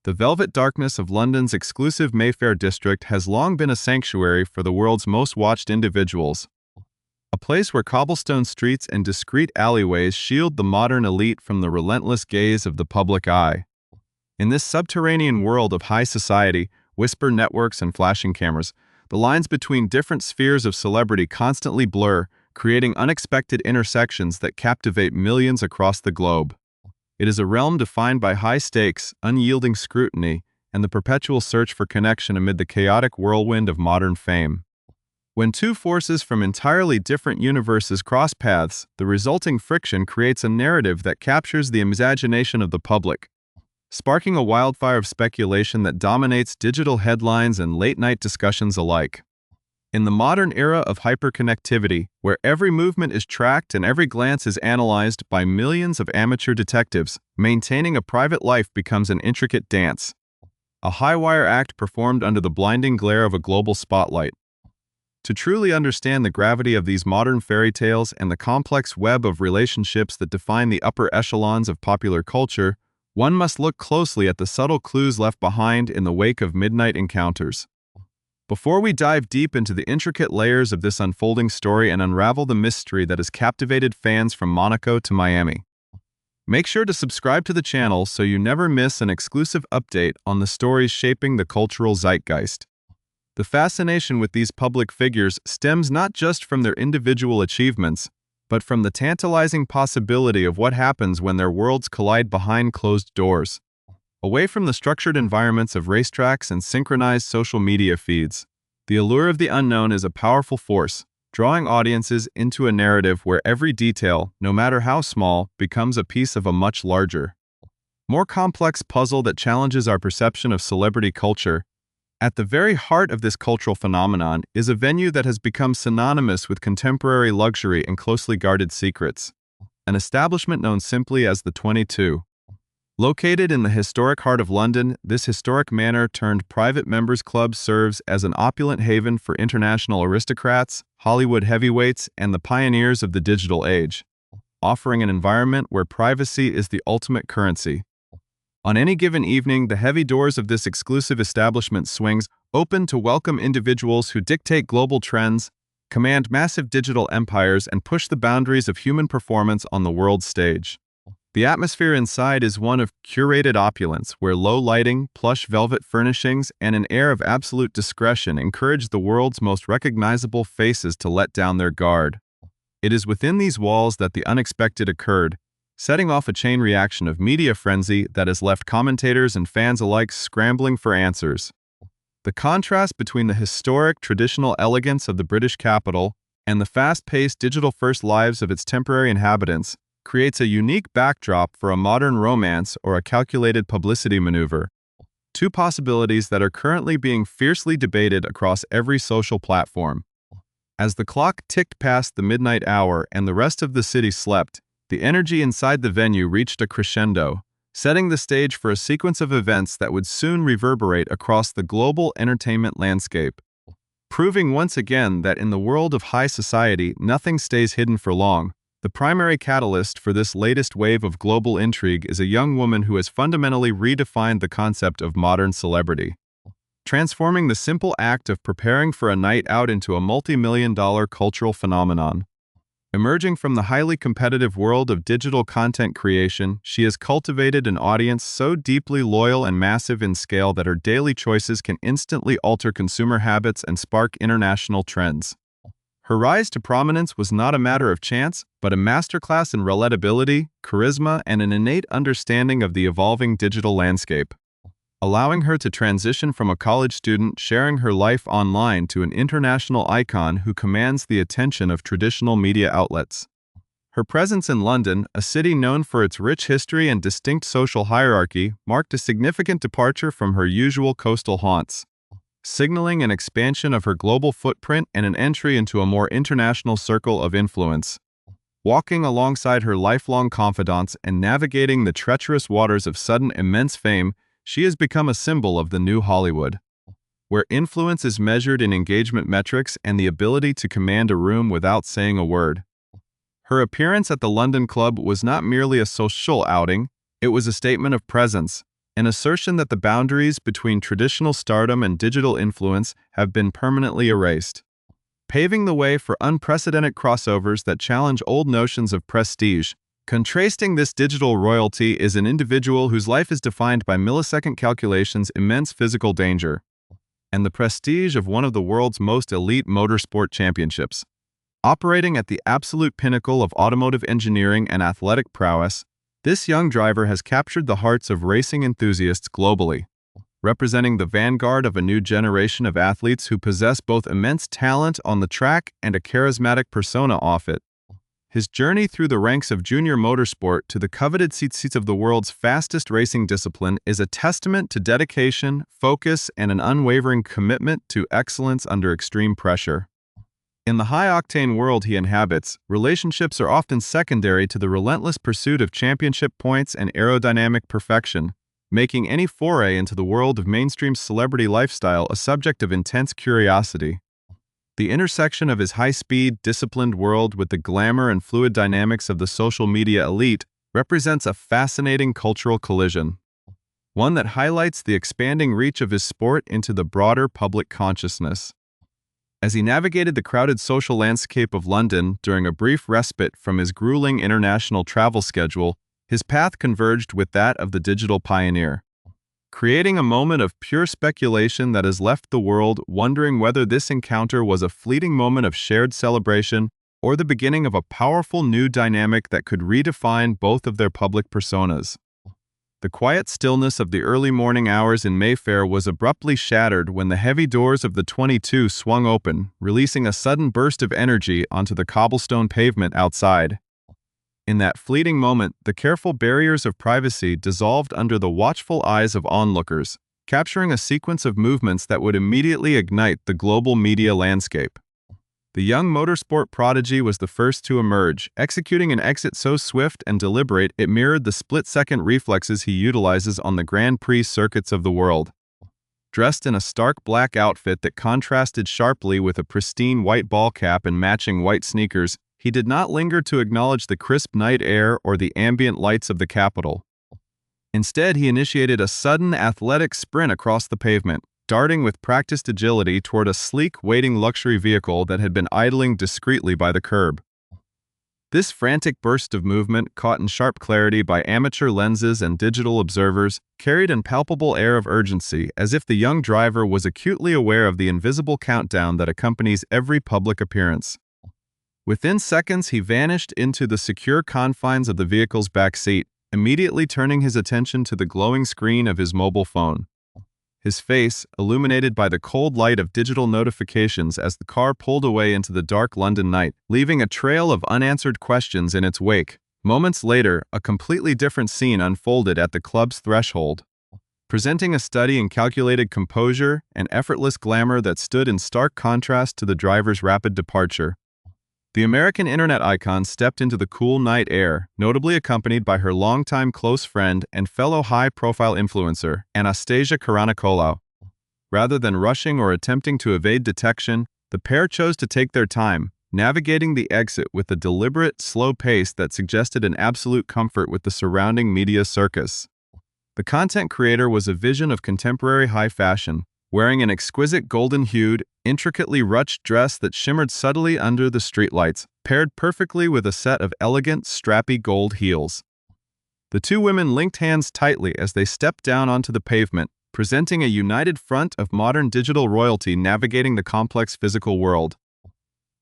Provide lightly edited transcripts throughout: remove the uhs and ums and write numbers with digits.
The velvet darkness of London's exclusive Mayfair district has long been a sanctuary for the world's most watched individuals, a place where cobblestone streets and discreet alleyways shield the modern elite from the relentless gaze of the public eye. In this subterranean world of high society, whisper networks and flashing cameras, the lines between different spheres of celebrity constantly blur, creating unexpected intersections that captivate millions across the globe. It is a realm defined by high stakes, unyielding scrutiny, and the perpetual search for connection amid the chaotic whirlwind of modern fame. When two forces from entirely different universes cross paths, the resulting friction creates a narrative that captures the imagination of the public, sparking a wildfire of speculation that dominates digital headlines and late-night discussions alike. In the modern era of hyperconnectivity, where every movement is tracked and every glance is analyzed by millions of amateur detectives, maintaining a private life becomes an intricate dance, a high-wire act performed under the blinding glare of a global spotlight. To truly understand the gravity of these modern fairy tales and the complex web of relationships that define the upper echelons of popular culture, one must look closely at the subtle clues left behind in the wake of midnight encounters. Before we dive deep into the intricate layers of this unfolding story and unravel the mystery that has captivated fans from Monaco to Miami, make sure to subscribe to the channel so you never miss an exclusive update on the stories shaping the cultural zeitgeist. The fascination with these public figures stems not just from their individual achievements, but from the tantalizing possibility of what happens when their worlds collide behind closed doors. Away from the structured environments of racetracks and synchronized social media feeds, the allure of the unknown is a powerful force, drawing audiences into a narrative where every detail, no matter how small, becomes a piece of a much larger, more complex puzzle that challenges our perception of celebrity culture. At the very heart of this cultural phenomenon is a venue that has become synonymous with contemporary luxury and closely guarded secrets, an establishment known simply as the 22. Located in the historic heart of London, this historic manor-turned-private members club serves as an opulent haven for international aristocrats, Hollywood heavyweights, and the pioneers of the digital age, offering an environment where privacy is the ultimate currency. On any given evening, the heavy doors of this exclusive establishment swings open to welcome individuals who dictate global trends, command massive digital empires, and push the boundaries of human performance on the world stage. The atmosphere inside is one of curated opulence, where low lighting, plush velvet furnishings, and an air of absolute discretion encourage the world's most recognizable faces to let down their guard. It is within these walls that the unexpected occurred, setting off a chain reaction of media frenzy that has left commentators and fans alike scrambling for answers. The contrast between the historic, traditional elegance of the British capital and the fast-paced, digital-first lives of its temporary inhabitants creates a unique backdrop for a modern romance or a calculated publicity maneuver, two possibilities that are currently being fiercely debated across every social platform. As the clock ticked past the midnight hour and the rest of the city slept, the energy inside the venue reached a crescendo, setting the stage for a sequence of events that would soon reverberate across the global entertainment landscape, proving once again that in the world of high society, nothing stays hidden for long. The primary catalyst for this latest wave of global intrigue is a young woman who has fundamentally redefined the concept of modern celebrity, transforming the simple act of preparing for a night out into a multi-million-dollar cultural phenomenon. Emerging from the highly competitive world of digital content creation, she has cultivated an audience so deeply loyal and massive in scale that her daily choices can instantly alter consumer habits and spark international trends. Her rise to prominence was not a matter of chance, but a masterclass in relatability, charisma, and an innate understanding of the evolving digital landscape, allowing her to transition from a college student sharing her life online to an international icon who commands the attention of traditional media outlets. Her presence in London, a city known for its rich history and distinct social hierarchy, marked a significant departure from her usual coastal haunts, signaling an expansion of her global footprint and an entry into a more international circle of influence. Walking alongside her lifelong confidants and navigating the treacherous waters of sudden immense fame, she has become a symbol of the new Hollywood, where influence is measured in engagement metrics and the ability to command a room without saying a word. Her appearance at the London club was not merely a social outing, it was a statement of presence, an assertion that the boundaries between traditional stardom and digital influence have been permanently erased, paving the way for unprecedented crossovers that challenge old notions of prestige. Contrasting this digital royalty is an individual whose life is defined by millisecond calculations, immense physical danger, and the prestige of one of the world's most elite motorsport championships. Operating at the absolute pinnacle of automotive engineering and athletic prowess, this young driver has captured the hearts of racing enthusiasts globally, representing the vanguard of a new generation of athletes who possess both immense talent on the track and a charismatic persona off it. His journey through the ranks of junior motorsport to the coveted seats of the world's fastest racing discipline is a testament to dedication, focus, and an unwavering commitment to excellence under extreme pressure. In the high-octane world he inhabits, relationships are often secondary to the relentless pursuit of championship points and aerodynamic perfection, making any foray into the world of mainstream celebrity lifestyle a subject of intense curiosity. The intersection of his high-speed, disciplined world with the glamour and fluid dynamics of the social media elite represents a fascinating cultural collision, one that highlights the expanding reach of his sport into the broader public consciousness. As he navigated the crowded social landscape of London during a brief respite from his grueling international travel schedule, his path converged with that of the digital pioneer, creating a moment of pure speculation that has left the world wondering whether this encounter was a fleeting moment of shared celebration or the beginning of a powerful new dynamic that could redefine both of their public personas. The quiet stillness of the early morning hours in Mayfair was abruptly shattered when the heavy doors of the 22 swung open, releasing a sudden burst of energy onto the cobblestone pavement outside. In that fleeting moment, the careful barriers of privacy dissolved under the watchful eyes of onlookers, capturing a sequence of movements that would immediately ignite the global media landscape. The young motorsport prodigy was the first to emerge, executing an exit so swift and deliberate it mirrored the split-second reflexes he utilizes on the Grand Prix circuits of the world. Dressed in a stark black outfit that contrasted sharply with a pristine white ball cap and matching white sneakers, he did not linger to acknowledge the crisp night air or the ambient lights of the capital. Instead, he initiated a sudden athletic sprint across the pavement, darting with practiced agility toward a sleek, waiting luxury vehicle that had been idling discreetly by the curb. This frantic burst of movement, caught in sharp clarity by amateur lenses and digital observers, carried an palpable air of urgency, as if the young driver was acutely aware of the invisible countdown that accompanies every public appearance. Within seconds, he vanished into the secure confines of the vehicle's back seat, immediately turning his attention to the glowing screen of his mobile phone. His face, illuminated by the cold light of digital notifications as the car pulled away into the dark London night, leaving a trail of unanswered questions in its wake. Moments later, a completely different scene unfolded at the club's threshold, presenting a study in calculated composure and effortless glamour that stood in stark contrast to the driver's rapid departure. The American internet icon stepped into the cool night air, notably accompanied by her longtime close friend and fellow high-profile influencer, Anastasia Karanicolau. Rather than rushing or attempting to evade detection, the pair chose to take their time, navigating the exit with a deliberate, slow pace that suggested an absolute comfort with the surrounding media circus. The content creator was a vision of contemporary high fashion, wearing an exquisite golden-hued, intricately ruched dress that shimmered subtly under the streetlights, paired perfectly with a set of elegant, strappy gold heels. The two women linked hands tightly as they stepped down onto the pavement, presenting a united front of modern digital royalty navigating the complex physical world.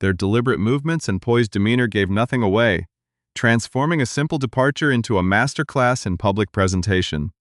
Their deliberate movements and poised demeanor gave nothing away, transforming a simple departure into a masterclass in public presentation,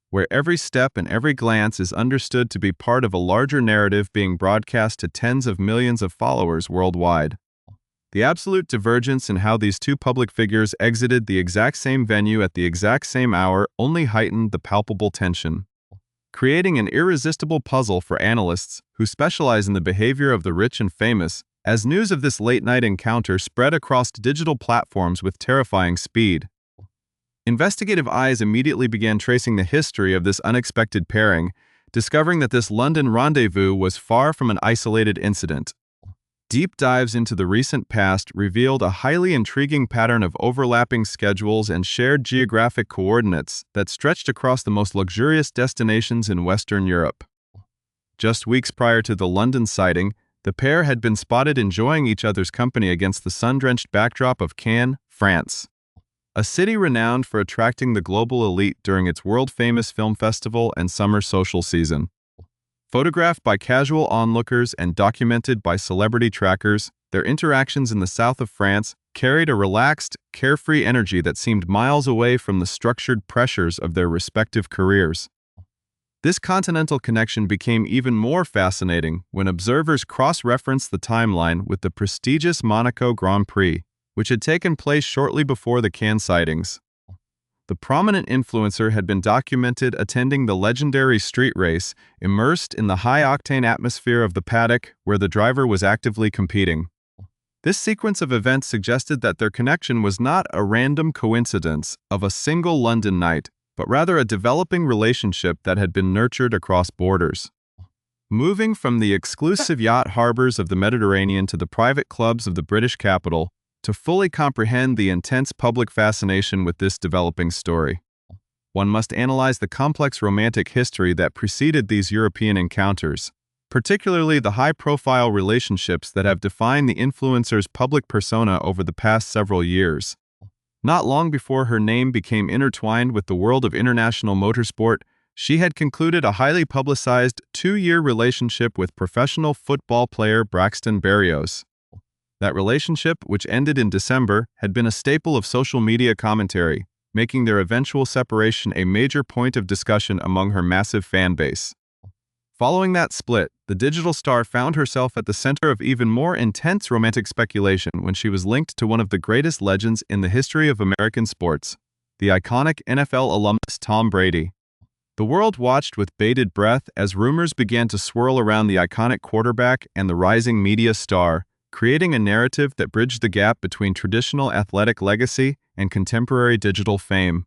where every step and every glance is understood to be part of a larger narrative being broadcast to tens of millions of followers worldwide. The absolute divergence in how these two public figures exited the exact same venue at the exact same hour only heightened the palpable tension, creating an irresistible puzzle for analysts who specialize in the behavior of the rich and famous, as news of this late-night encounter spread across digital platforms with terrifying speed. Investigative eyes immediately began tracing the history of this unexpected pairing, discovering that this London rendezvous was far from an isolated incident. Deep dives into the recent past revealed a highly intriguing pattern of overlapping schedules and shared geographic coordinates that stretched across the most luxurious destinations in Western Europe. Just weeks prior to the London sighting, the pair had been spotted enjoying each other's company against the sun-drenched backdrop of Cannes, France, a city renowned for attracting the global elite during its world-famous film festival and summer social season. Photographed by casual onlookers and documented by celebrity trackers, their interactions in the south of France carried a relaxed, carefree energy that seemed miles away from the structured pressures of their respective careers. This continental connection became even more fascinating when observers cross-referenced the timeline with the prestigious Monaco Grand Prix, which had taken place shortly before the Cannes sightings. The prominent influencer had been documented attending the legendary street race, immersed in the high-octane atmosphere of the paddock where the driver was actively competing. This sequence of events suggested that their connection was not a random coincidence of a single London night, but rather a developing relationship that had been nurtured across borders. Moving from the exclusive yacht harbors of the Mediterranean to the private clubs of the British capital, to fully comprehend the intense public fascination with this developing story, one must analyze the complex romantic history that preceded these European encounters, particularly the high-profile relationships that have defined the influencer's public persona over the past several years. Not long before her name became intertwined with the world of international motorsport, she had concluded a highly publicized 2-year relationship with professional football player Braxton Berrios. That relationship, which ended in December, had been a staple of social media commentary, making their eventual separation a major point of discussion among her massive fan base. Following that split, the digital star found herself at the center of even more intense romantic speculation when she was linked to one of the greatest legends in the history of American sports, the iconic NFL alumnus Tom Brady. The world watched with bated breath as rumors began to swirl around the iconic quarterback and the rising media star, creating a narrative that bridged the gap between traditional athletic legacy and contemporary digital fame.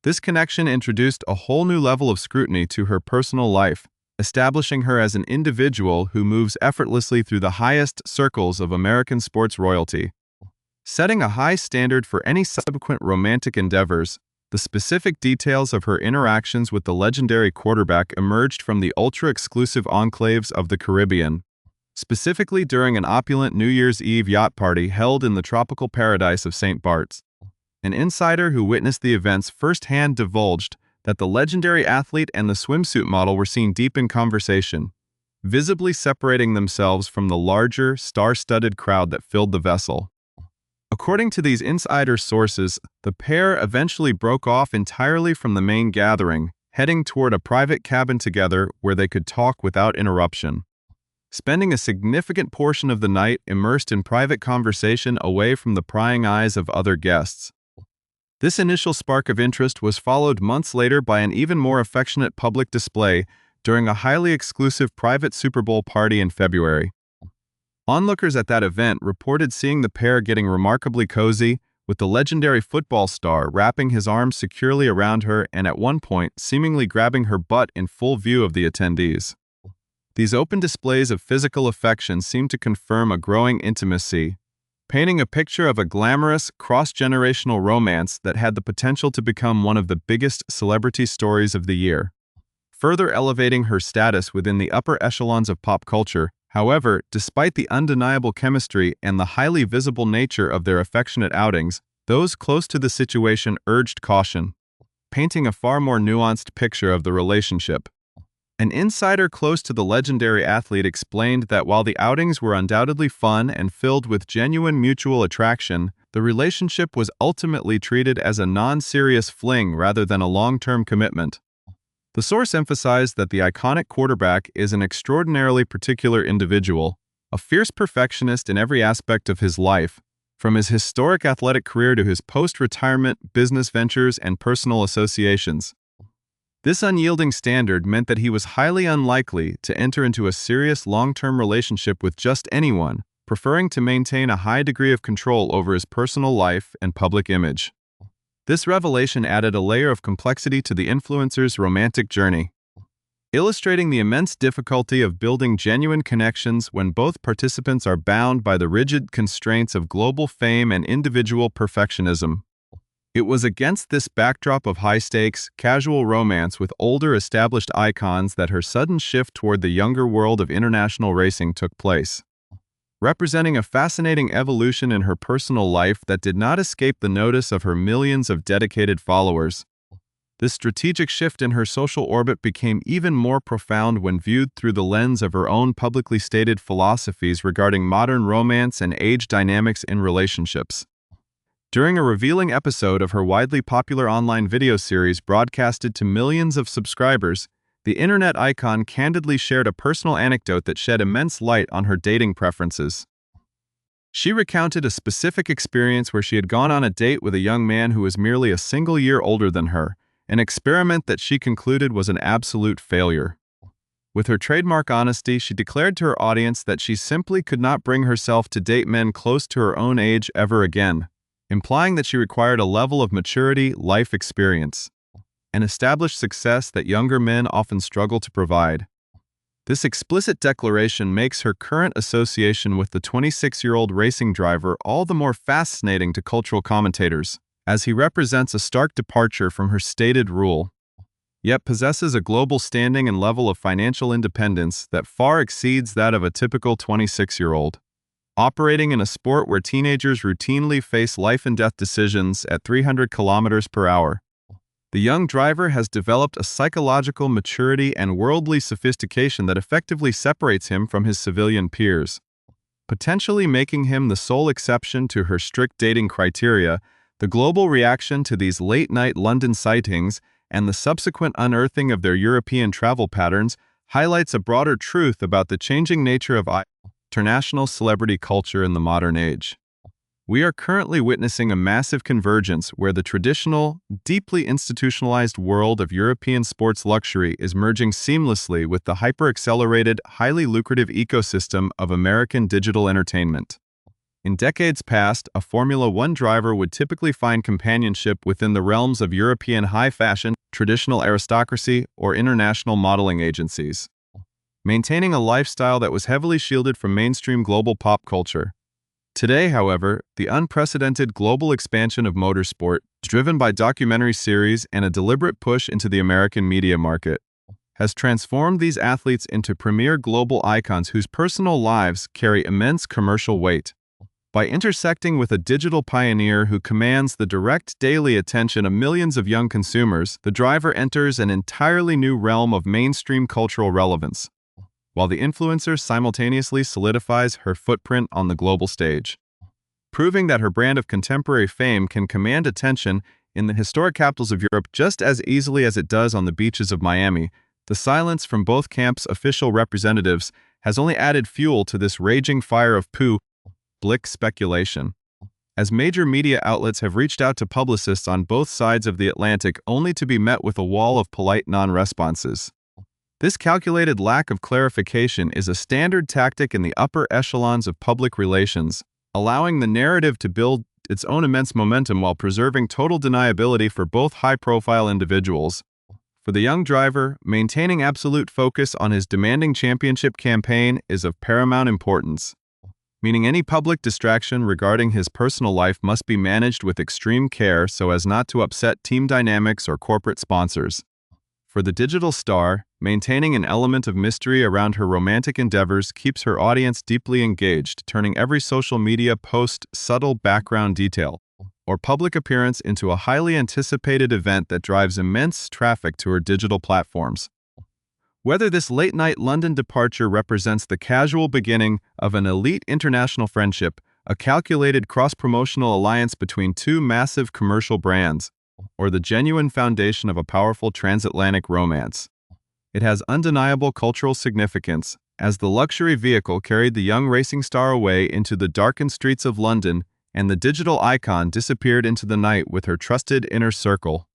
This connection introduced a whole new level of scrutiny to her personal life, establishing her as an individual who moves effortlessly through the highest circles of American sports royalty. Setting a high standard for any subsequent romantic endeavors, the specific details of her interactions with the legendary quarterback emerged from the ultra-exclusive enclaves of the Caribbean, specifically during an opulent New Year's Eve yacht party held in the tropical paradise of St. Bart's. An insider who witnessed the events firsthand divulged that the legendary athlete and the swimsuit model were seen deep in conversation, visibly separating themselves from the larger, star-studded crowd that filled the vessel. According to these insider sources, the pair eventually broke off entirely from the main gathering, heading toward a private cabin together where they could talk without interruption, spending a significant portion of the night immersed in private conversation away from the prying eyes of other guests. This initial spark of interest was followed months later by an even more affectionate public display during a highly exclusive private Super Bowl party in February. Onlookers at that event reported seeing the pair getting remarkably cozy, with the legendary football star wrapping his arms securely around her and at one point seemingly grabbing her butt in full view of the attendees. These open displays of physical affection seemed to confirm a growing intimacy, painting a picture of a glamorous, cross-generational romance that had the potential to become one of the biggest celebrity stories of the year. Further elevating her status within the upper echelons of pop culture, however, despite the undeniable chemistry and the highly visible nature of their affectionate outings, those close to the situation urged caution, painting a far more nuanced picture of the relationship. An insider close to the legendary athlete explained that while the outings were undoubtedly fun and filled with genuine mutual attraction, the relationship was ultimately treated as a non-serious fling rather than a long-term commitment. The source emphasized that the iconic quarterback is an extraordinarily particular individual, a fierce perfectionist in every aspect of his life, from his historic athletic career to his post-retirement business ventures and personal associations. This unyielding standard meant that he was highly unlikely to enter into a serious long-term relationship with just anyone, preferring to maintain a high degree of control over his personal life and public image. This revelation added a layer of complexity to the influencer's romantic journey. illustrating the immense difficulty of building genuine connections when both participants are bound by the rigid constraints of global fame and individual perfectionism. It was against this backdrop of high-stakes, casual romance with older established icons that her sudden shift toward the younger world of international racing took place, representing a fascinating evolution in her personal life that did not escape the notice of her millions of dedicated followers. This strategic shift in her social orbit became even more profound when viewed through the lens of her own publicly stated philosophies regarding modern romance and age dynamics in relationships. During a revealing episode of her widely popular online video series broadcasted to millions of subscribers, the internet icon candidly shared a personal anecdote that shed immense light on her dating preferences. She recounted a specific experience where she had gone on a date with a young man who was merely a single year older than her, an experiment that she concluded was an absolute failure. With her trademark honesty, she declared to her audience that she simply could not bring herself to date men close to her own age ever again, implying that she required a level of maturity, life experience, and established success that younger men often struggle to provide. This explicit declaration makes her current association with the 26-year-old racing driver all the more fascinating to cultural commentators, as he represents a stark departure from her stated rule, yet possesses a global standing and level of financial independence that far exceeds that of a typical 26-year-old. Operating in a sport where teenagers routinely face life-and-death decisions at 300 kilometers per hour, the young driver has developed a psychological maturity and worldly sophistication that effectively separates him from his civilian peers, potentially making him the sole exception to her strict dating criteria. The global reaction to these late-night London sightings and the subsequent unearthing of their European travel patterns highlights a broader truth about the changing nature of international celebrity culture in the modern age. We are currently witnessing a massive convergence where the traditional, deeply institutionalized world of European sports luxury is merging seamlessly with the hyper-accelerated, highly lucrative ecosystem of American digital entertainment. In decades past, a Formula One driver would typically find companionship within the realms of European high fashion, traditional aristocracy, or international modeling agencies, maintaining a lifestyle that was heavily shielded from mainstream global pop culture. Today, however, the unprecedented global expansion of motorsport, driven by documentary series and a deliberate push into the American media market, has transformed these athletes into premier global icons whose personal lives carry immense commercial weight. By intersecting with a digital pioneer who commands the direct daily attention of millions of young consumers, the driver enters an entirely new realm of mainstream cultural relevance, while the influencer simultaneously solidifies her footprint on the global stage, proving that her brand of contemporary fame can command attention in the historic capitals of Europe just as easily as it does on the beaches of Miami. The silence from both camps' official representatives has only added fuel to this raging fire of public speculation, as major media outlets have reached out to publicists on both sides of the Atlantic only to be met with a wall of polite non-responses. This calculated lack of clarification is a standard tactic in the upper echelons of public relations, allowing the narrative to build its own immense momentum while preserving total deniability for both high-profile individuals. For the young driver, maintaining absolute focus on his demanding championship campaign is of paramount importance, meaning any public distraction regarding his personal life must be managed with extreme care so as not to upset team dynamics or corporate sponsors. For the digital star, maintaining an element of mystery around her romantic endeavors keeps her audience deeply engaged, turning every social media post, subtle background detail, or public appearance into a highly anticipated event that drives immense traffic to her digital platforms. Whether this late-night London departure represents the casual beginning of an elite international friendship, a calculated cross-promotional alliance between two massive commercial brands, or the genuine foundation of a powerful transatlantic romance, it has undeniable cultural significance, as the luxury vehicle carried the young racing star away into the darkened streets of London, and the digital icon disappeared into the night with her trusted inner circle.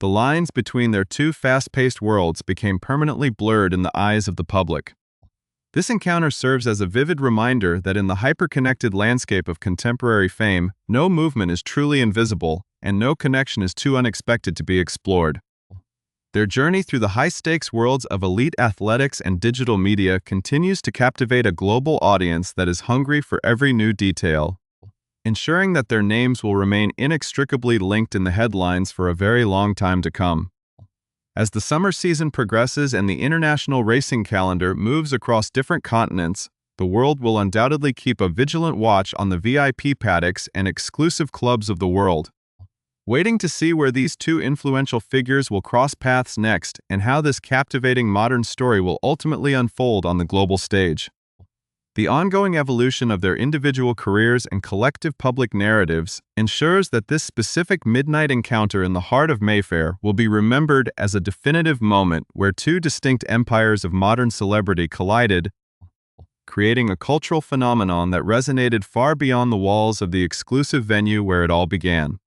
The lines between their two fast-paced worlds became permanently blurred in the eyes of the public. This encounter serves as a vivid reminder that in the hyper-connected landscape of contemporary fame, no movement is truly invisible, and no connection is too unexpected to be explored. Their journey through the high-stakes worlds of elite athletics and digital media continues to captivate a global audience that is hungry for every new detail, ensuring that their names will remain inextricably linked in the headlines for a very long time to come. As the summer season progresses and the international racing calendar moves across different continents, the world will undoubtedly keep a vigilant watch on the VIP paddocks and exclusive clubs of the world, waiting to see where these two influential figures will cross paths next and how this captivating modern story will ultimately unfold on the global stage. The ongoing evolution of their individual careers and collective public narratives ensures that this specific midnight encounter in the heart of Mayfair will be remembered as a definitive moment where two distinct empires of modern celebrity collided, creating a cultural phenomenon that resonated far beyond the walls of the exclusive venue where it all began.